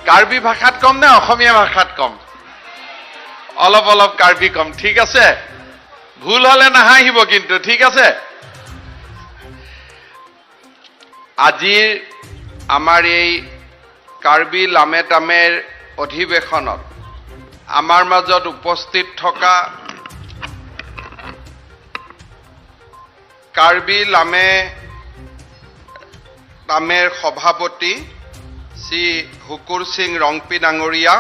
কাৰ্বি ভাষাত কম নে অসমীয়া ভাষাত কম অলপ অলপ কাৰ্বি কম ঠিক আছে ভুল হলে নাহাহিব কিন্তু ঠিক আছে আজি আমাৰ এই কাৰ্বি লামেট আমেৰ অধিৱেশনত আমাৰ মাজত উপস্থিত থকা কাৰ্বি আমেৰ সভাপতি শ্ৰী হুকুৰ সিং ৰংপি ডাঙৰীয়া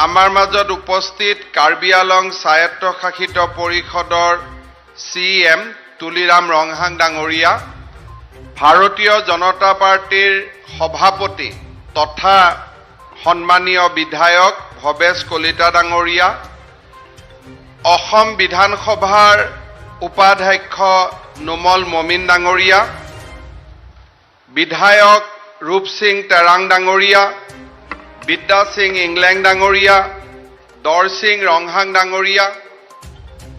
আমাৰ মাজত উপস্থিত কাৰ্বি আলং স্বায়ত্তশাসিত পৰিষদৰ CM তুলিৰাম ৰংহাং ডাঙৰীয়া ভাৰতীয় জনতা পাৰ্টিৰ সভাপতি তথা সন্মানীয় বিধায়ক ভৱেশ কলিতা ডাঙৰীয়া অসম বিধানসভাৰ উপাধ্যক্ষ নোমল মমিন ডাঙৰীয়া বিধায়ক ৰূপ সিং তেৰাং ডাঙৰীয়া বিদ্যা সিং ইংলেং ডাঙৰীয়া দৰ সিং ৰংহাং ডাঙৰীয়া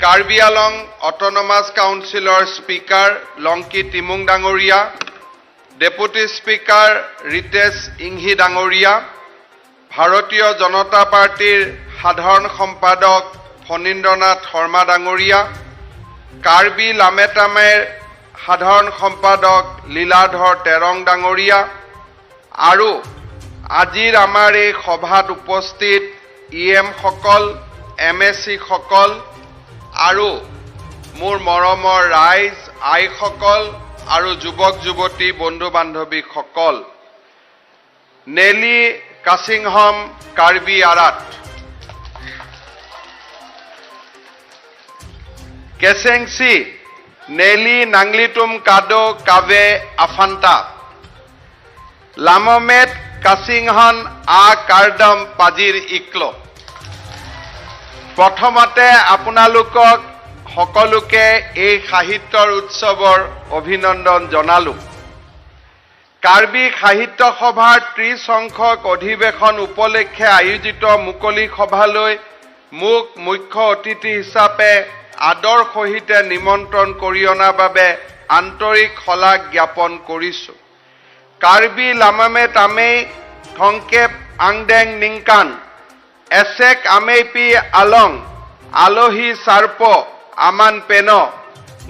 কাৰ্বি আলং অট'নমাছ কাউন্সিলৰ স্পিকাৰ লংকি টিমুং ডাঙৰীয়া ডেপুটি স্পিকাৰ ৰিতেশ ইংহি ডাঙৰীয়া ভাৰতীয় জনতা পাৰ্টিৰ সাধাৰণ সম্পাদক ফণীন্দ্ৰনাথ শৰ্মা ডাঙৰীয়া কাৰ্বি লামেট আমেৰ সাধাৰণ সম্পাদক লীলাধৰ তেৰং ডাঙৰীয়া আৰু আজিৰ আমাৰ এই সভাত উপস্থিত EM সকল MSc সকল আৰু মোৰ মৰমৰ ৰাইজ আইসকল আৰু যুৱক যুৱতী বন্ধু বান্ধৱী সকল নেলি কাছিংহম কাৰ্বি আৰাত কেছেংচি নেলি নাংলিতুম কাদো কাবে আফান্তা লামমেট কাছিংহন আ কাৰ্ডম পাজিৰ ইকলো প্ৰথমতে আপোনালোকক সকলোকে এই সাহিত্যৰ উৎসৱৰ অভিনন্দন জনালো কাৰ্বি সাহিত্য সভাৰ 30 সংখ্যক অধিৱেশন উপলক্ষে আয়োজিত মুকলি সভালৈ মোক মুখ্য অতিথি হিচাপে আদৰ সহিত নিমন্ত্ৰণ কৰি অনাৰ বাবে আন্তৰিক শলাগ জ্ঞাপন কৰিছো কাৰ্বি লামেট আমেই থংকেপ আংডেং নিংকান এছেক আমেইপি আলং আলহী চাৰ্প আমান পেন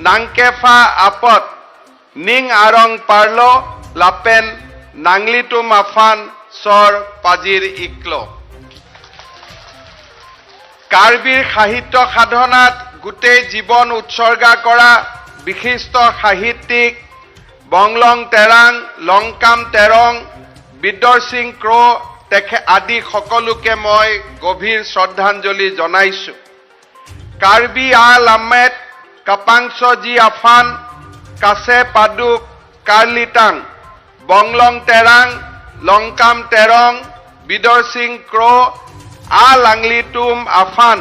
নাংকেফা আপত নিং আৰং পাৰ্ল লাপেন নাংলিতুম আফান চৰ পাজিৰ ইকলো কাৰ্বিৰ সাহিত্য সাধনাত গোটেই জীৱন উৎসৰ্গা কৰা বিশিষ্ট সাহিত্যিক বংলং তেৰাং লংকাম তেৰং বিদ্যৰ সিং ক্ৰ আদি সকলোকে মই গভীৰ শ্ৰদ্ধাঞ্জলি জনাইছো কাৰ্বি লামেট কাপাংছজি আফান কাছে পাদুক কাৰ্লিটাং বংলং তেৰাং লংকাম তেৰং বিদৰ সিং ক্ৰ লাংলিতুম আফান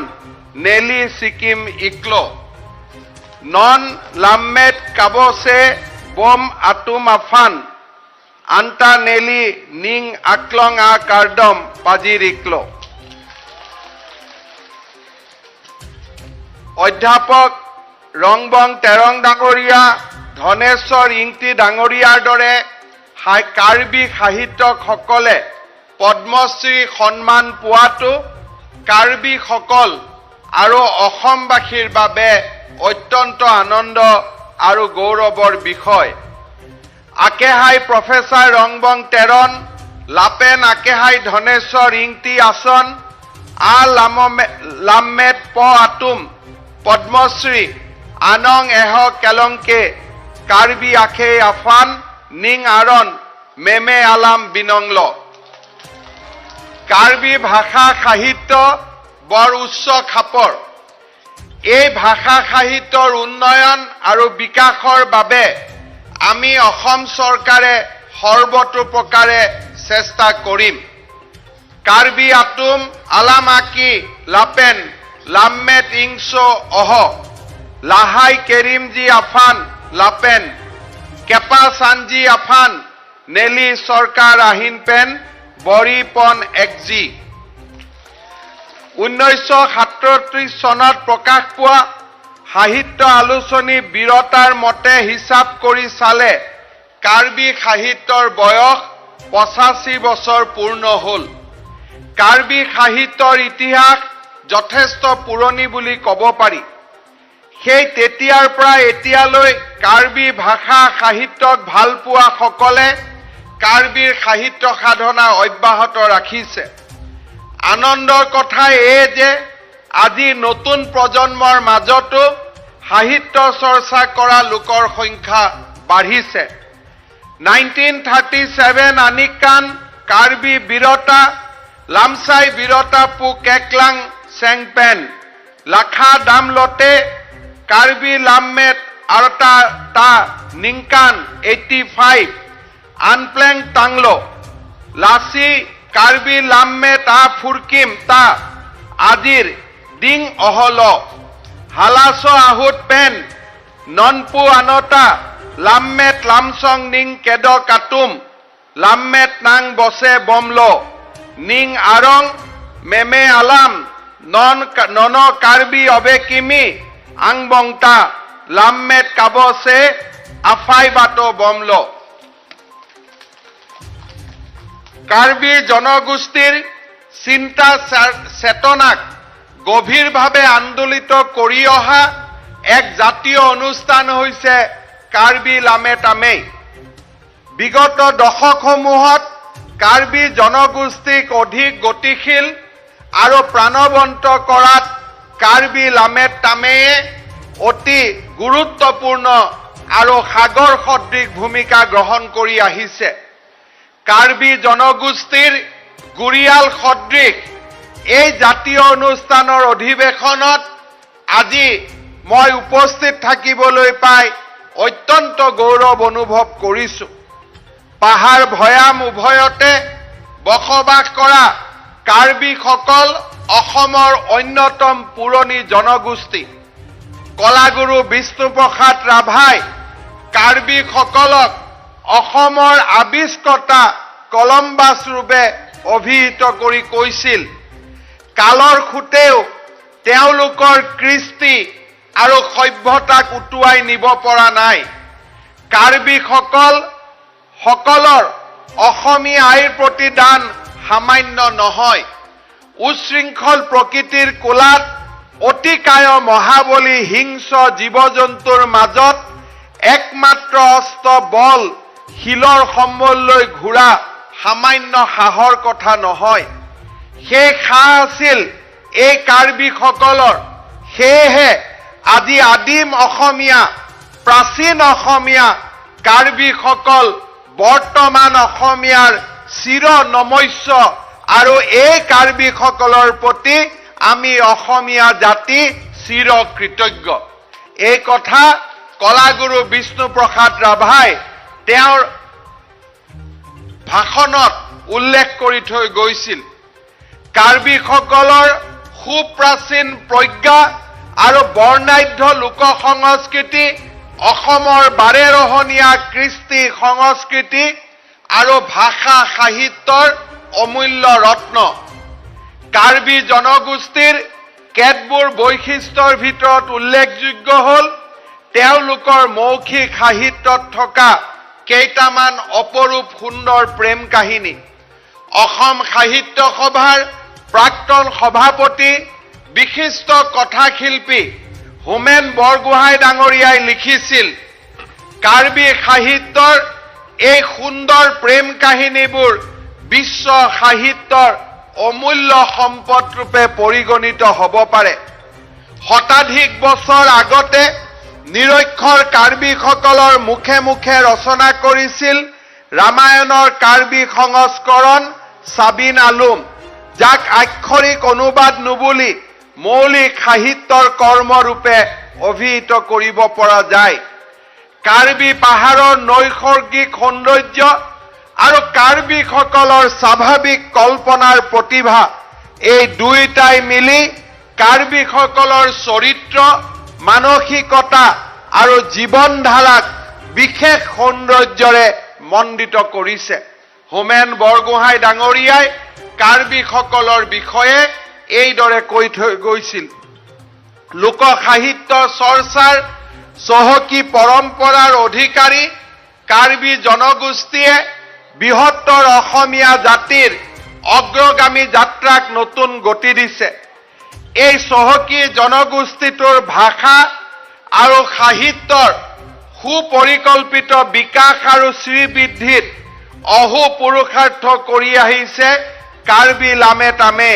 নেলি সিকিম ইকলো নন লামেট কাবছে বম আতুম আফান আন্তা নেলি নিং আকলং আ কাৰ্ডম পাজিৰ ইকলো অধ্যাপক ৰংবং তেৰং ডাঙৰীয়া ধনেশ্বৰ ইংতি ডাঙৰীয়াৰ দৰে কাৰ্বি সাহিত্যকসকলে পদ্মশ্ৰী সন্মান পোৱাটো কাৰ্বি সকল আৰু অসমবাসীৰ বাবে অত্যন্ত আনন্দ আৰু গৌৰৱৰ বিষয় আকেহাই প্ৰফেচাৰ ৰংবং তেৰণ লাপেন আকেহাই ধনেশ্বৰ ইংতি আসন লামেট প আতুম পদ্মশ্ৰী আনং এহ কেলংকে কাৰ্বি আখে আফান নিং আৰণ মেমে আলাম বিনংল কাৰ্বি ভাষা সাহিত্য বৰ উচ্চ খাপৰ এই ভাষা সাহিত্যৰ উন্নয়ন আৰু বিকাশৰ বাবে আমি অসম চৰকাৰে সৰ্বতোপ্ৰকাৰে চেষ্টা কৰিম কাৰ্বি আতুম আলাম আকি লাপেন লামেট ইংছো অহ লাহাই কেৰিমজি আফান লাপেন কেপা সানজি আফান নেলি চৰকাৰ আহিন পেন বৰিপন একজি 1937 চনত প্ৰকাশ পোৱা সাহিত্য আলোচনী বীৰতাৰ মতে হিচাপ কৰি চালে কাৰ্বি সাহিত্যৰ বয়স 85 বছৰ পূৰ্ণ হ'ল। কাৰ্বি সাহিত্যৰ ইতিহাস যথেষ্ট পুৰণি বুলি ক'ব পাৰি। সেই তেতিয়াৰ পৰা এতিয়ালৈ কাৰ্বি ভাষা সাহিত্যক ভাল পোৱা সকলে কাৰ্বিৰ সাহিত্য সাধনা অব্যাহত ৰাখিছে। আনন্দৰ কথা এই যে আজি নতুন প্ৰজন্মৰ মাজতো সাহিত্য চৰ্চা কৰা লোকৰ সংখ্যা বাঢ়িছে। 1937 আনিকান কাৰ্বি বিৰতা লামচাই বিৰতা পু কেকলাং চেংপেন লাখা দামলতে কাৰ্বি লাম্মেট আৰতা তা নিংকান 85 আনপ্লেং টাংলো লাচি কাৰ্বি লাম্মেট আ ফুৰকিম তা আজিৰ ডিং অহল হালাস আহুত পেন ননপু আনতা লাম্মেট লামচং নিং কেদ কাতুম লাম্মেট নাং বসে বমলো নিং আৰং মেমে আলাম নন কাৰ্বি অবে কিমি আংবংতা লাম্মেট কাবসে আফাই বাটো বমলো। কাৰ্বি জনগোষ্ঠীৰ চিন্তা চেতনাক গভীৰভাৱে আন্দোলিত কৰি অহা এক জাতীয় অনুষ্ঠান হৈছে কাৰ্বি লামেট আমেই। বিগত দশকসমূহত কাৰ্বি জনগোষ্ঠীক অধিক গতিশীল আৰু প্ৰাণৱন্ত কৰাত কাৰ্বি লামেট আমেয়ে অতি গুৰুত্বপূৰ্ণ আৰু সাগৰ সদৃশ ভূমিকা গ্ৰহণ কৰি আহিছে। কাৰ্বি জনগোষ্ঠীৰ গুৰিয়াল সদৃশ এই জাতীয় অনুষ্ঠানৰ অধিৱেশনত আজি মই উপস্থিত থাকিবলৈ পাই অত্যন্ত গৌৰৱ অনুভৱ কৰিছো। পাহাৰ ভৈয়াম উভয়তে বসবাস কৰা কাৰ্বিসকল অসমৰ অন্যতম পুৰণি জনগোষ্ঠী। কলাগুৰু বিষ্ণুপ্ৰসাদ ৰাভাই কাৰ্বিসকলক অসমৰ আৱিষ্কৰ্তা কলম্বাছ ৰূপে অভিহিত কৰি কৈছিল, কালৰ খুঁটেও তেওঁলোকৰ কৃষ্টি আৰু সভ্যতাক উটুৱাই নিব পৰা নাই। কাৰ্বিসকলৰ অসমীয়া আইৰ প্ৰতি দান সামান্য নহয়। উচ্ছৃংখল প্ৰকৃতিৰ কোলাত অতিকায় মহাবলী হিংস্ৰ জীৱ জন্তুৰ মাজত একমাত্ৰ অস্ত্ৰ বল শিলৰ সম্বললৈ ঘূৰা সামান্য সাহৰ কথা নহয়। সেই সাহ আছিল এই কাৰ্বিসকলৰ। সেয়েহে আজি আদিম অসমীয়া প্ৰাচীন অসমীয়া কাৰ্বিসকল বৰ্তমান অসমীয়াৰ চিৰ নমস্য আৰু এই কাৰ্বিসকলৰ প্ৰতি আমি অসমীয়া জাতি চিৰ কৃতজ্ঞ। এই কথা কলাগুৰু বিষ্ণুপ্ৰসাদ ৰাভাই তেওঁৰ ভাষণত উল্লেখ কৰি থৈ গৈছিল। কাৰ্বিসকলৰ সুপ্ৰাচীন প্ৰজ্ঞা আৰু বৰ্ণাঢ্য লোক সংস্কৃতি অসমৰ বাৰেৰহণীয়া কৃষ্টি সংস্কৃতি আৰু ভাষা সাহিত্যৰ অমূল্য ৰত্ন। কাৰ্বি জনগোষ্ঠীৰ কেতবোৰ বৈশিষ্ট্যৰ ভিতৰত উল্লেখযোগ্য হ'ল তেওঁলোকৰ মৌখিক সাহিত্যত থকা কেইটামান অপৰূপ সুন্দৰ প্ৰেম কাহিনী। অসম সাহিত্য সভাৰ প্ৰাক্তন সভাপতি বিশিষ্ট কথাশিল্পী হোমেন বৰগোহাঁই ডাঙৰীয়াই লিখিছিল, কাৰ্বি সাহিত্যৰ এই সুন্দৰ প্ৰেম কাহিনীবোৰ বিশ্ব সাহিত্যৰ অমূল্য সম্পদ ৰূপে পৰিগণিত হ'ব পাৰে। শতাধিক বছৰ আগতে নিৰক্ষৰ কাৰ্বিসকলৰ মুখে মুখে ৰচনা কৰিছিল ৰামায়ণৰ কাৰ্বি সংস্কৰণ চাবিন আলুম, যাক আক্ষৰিক অনুবাদ নুবুলি মৌলিক সাহিত্যৰ কৰ্মৰূপে অভিহিত কৰিব পৰা যায়। কাৰ্বি পাহাৰৰ নৈসৰ্গিক সৌন্দৰ্য আৰু কাৰ্বিসকলৰ স্বাভাৱিক কল্পনাৰ প্ৰতিভা, এই দুয়োটাই মিলি কাৰ্বিসকলৰ চৰিত্ৰ, মানসিকতা আৰু জীৱনধাৰাক বিশেষ সৌন্দৰ্যৰে মণ্ডিত কৰিছে। হোমেন বৰগোহাঁই ডাঙৰীয়াই কাৰ্বিসকলৰ বিষয়ে এইদৰে কৈ থৈ গৈছিল, লোক সাহিত্য চৰ্চাৰ চহকী পৰম্পৰাৰ অধিকাৰী কাৰ্বি জনগোষ্ঠীয়ে বৃহত্তৰ অসমীয়া জাতিৰ অগ্ৰগামী যাত্ৰাক নতুন গতি দিছে। এই চহকী জনগোষ্ঠীটোৰ ভাষা আৰু সাহিত্যৰ সুপৰিকল্পিত বিকাশ আৰু শ্ৰীবৃদ্ধিত অহো পুৰুষাৰ্থ কৰি আহিছে কাৰ্বি লামেট আমে।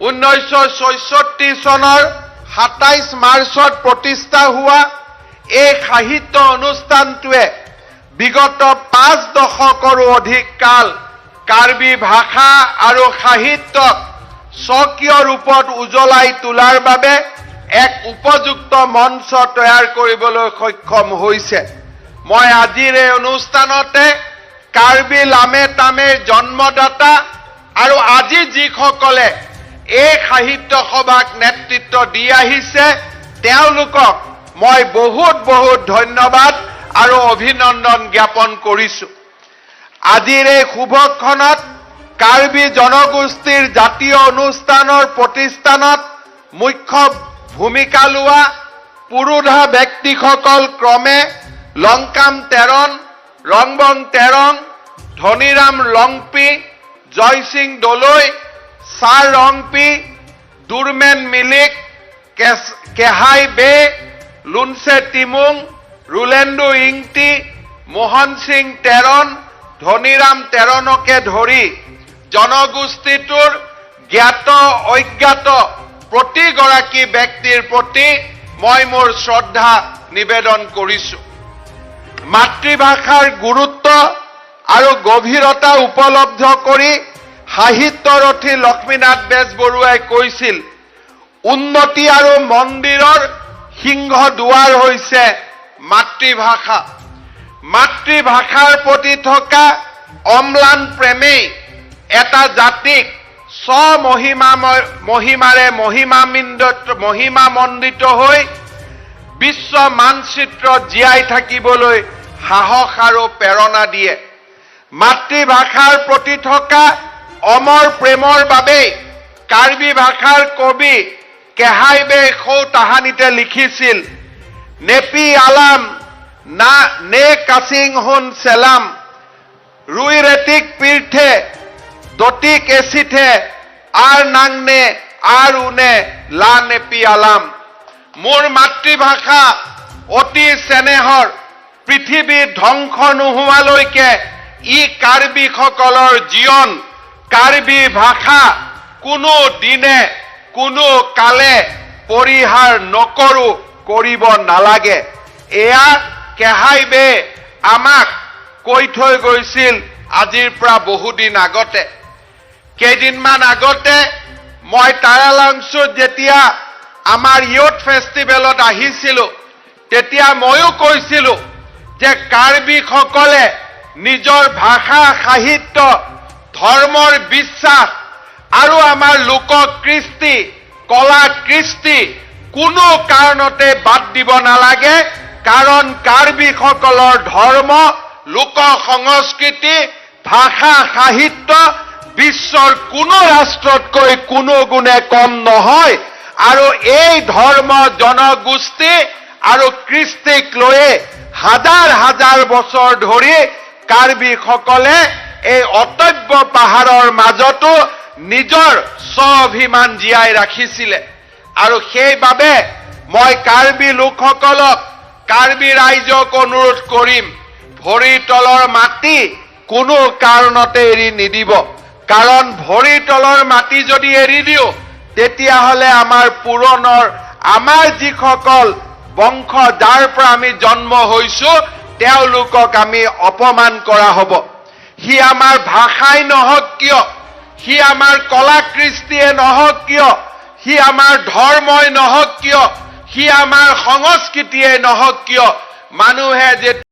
1966 চনৰ 27 মাৰ্চত প্ৰতিষ্ঠা হোৱা এই সাহিত্য অনুষ্ঠানটোৱে বিগত 5 দশকৰো অধিক কাল কাৰ্বি ভাষা আৰু সাহিত্যক স্বকীয় ৰূপত উজ্বলাই তোলাৰ বাবে এক উপযুক্ত মঞ্চ তৈয়াৰ কৰিবলৈ সক্ষম হৈছে। মই আজিৰ এই অনুষ্ঠানতে কাৰ্বি লামেট আমেৰ জন্মদাতা আৰু আজি যিসকলে এই সাহিত্য সভাক নেতৃত্ব দি আহিছে তেওঁলোকক মই বহুত বহুত ধন্যবাদ আৰু অভিনন্দন জ্ঞাপন কৰিছো। আজিৰ এই শুভক্ষণত কাৰ্বি জনগোষ্ঠীৰ জাতীয় অনুষ্ঠানৰ প্ৰতিষ্ঠানত মুখ্য ভূমিকা লোৱা পুৰোধা ব্যক্তিসকল ক্ৰমে লংকাম তেৰণ, ৰংবং তেৰং, ধনীৰাম লংপি, জয়সিং দলৈ, চাৰ ৰংপি, দুৰমেন মিলিক, কেহাই বে, লুনছে টিমুং, ৰুলেণ্ডু ইংটি, মোহন সিং তেৰণ, ধনীৰাম তেৰণকে ধৰি জনগোষ্ঠীটোৰ জ্ঞাত অজ্ঞাত প্ৰতিগৰাকী ব্যক্তিৰ প্ৰতি মই মোৰ শ্ৰদ্ধা নিবেদন কৰিছো। মাতৃভাষাৰ গুৰুত্ব আৰু গভীৰতা উপলব্ধ কৰি সাহিত্যৰথী লক্ষ্মীনাথ বেজবৰুৱাই কৈছিল, উন্নতি আৰু মন্দিৰৰ সিংহ দুৱাৰ হৈছে মাতৃভাষা। মাতৃভাষাৰ প্ৰতি থকা অম্লান প্ৰেমেই এটা জাতিক স্বমহিমাৰে মহিমামণ্ডিত হৈ বিশ্ব মানচিত্ৰত জীয়াই থাকিবলৈ সাহস আৰু প্ৰেৰণা দিয়ে। মাতৃভাষাৰ প্ৰতি থকা অমৰ প্ৰেমৰ বাবেই কাৰ্বি ভাষাৰ কবি কেহাইবে সৌ তাহানিতে লিখিছিল, নেপি আলাম না নে কাচিং হুন চেলাম, রুই রেটিক পীর্থে দতিক এসিথে আর নাংনে আর উনে লা নেপি আলাম। মোৰ মাতৃভাষা অতি চেনেহৰ, পৃথিৱী ধ্বংস নোহোৱালৈকে ই কাৰ্বিসকলৰ জীৱন। কাৰ্বি ভাষা কোনো দিনে কোনো কালে পৰিহাৰ নকৰো, কৰিব নালাগে। এয়া কেহাইবে আমাক কৈ থৈ গৈছিল আজিৰ পৰা বহুদিন আগতে। কেইদিনমান আগতে মই টায়ালাংছুত যেতিয়া আমাৰ ইয়থ ফেষ্টিভেলত আহিছিলো তেতিয়া ময়ো কৈছিলো যে কাৰ্বিসকলে নিজৰ ভাষা সাহিত্য ধৰ্মৰ বিশ্বাস আৰু আমাৰ লোক কৃষ্টি কলা কৃষ্টি কোনো কাৰণতে বাদ দিব নালাগে, কাৰণ কাৰ্বিসকলৰ ধৰ্ম লোক সংস্কৃতি ভাষা সাহিত্য বিশ্বৰ কোনো ৰাষ্ট্ৰতকৈ কোনো গুণে কম নহয়। আৰু এই ধৰ্ম জনগোষ্ঠী আৰু কৃষ্টিক লৈয়ে হাজাৰ হাজাৰ বছৰ ধৰি কাৰ্বিসকলে এই অটব্য পাহাৰৰ মাজতো নিজৰ স্বাভিমান জীয়াই ৰাখিছিলে। আৰু সেইবাবে মই কাৰ্বি লোকসকলক, কাৰ্বি ৰাইজক অনুৰোধ কৰিম, ভৰিৰ তলৰ মাটি কোনো কাৰণতে এৰি নিদিব। কাৰণ ভৰিৰ তলৰ মাটি যদি এৰি দিওঁ তেতিয়াহ'লে আমাৰ পুৰণৰ আমাৰ যিসকল বংশ যাৰ পৰা আমি জন্ম হৈছো তেওঁলোকক আমি অপমান কৰা হ'ব। সি আমাৰ ভাষাই নহওক কিয়, সি আমাৰ কলা কৃষ্টিয়ে নহওক কিয়, সি আমাৰ ধৰ্মই নহওক কিয়, সি আমাৰ সংস্কৃতিয়ে নহওক কিয়, মানুহে যে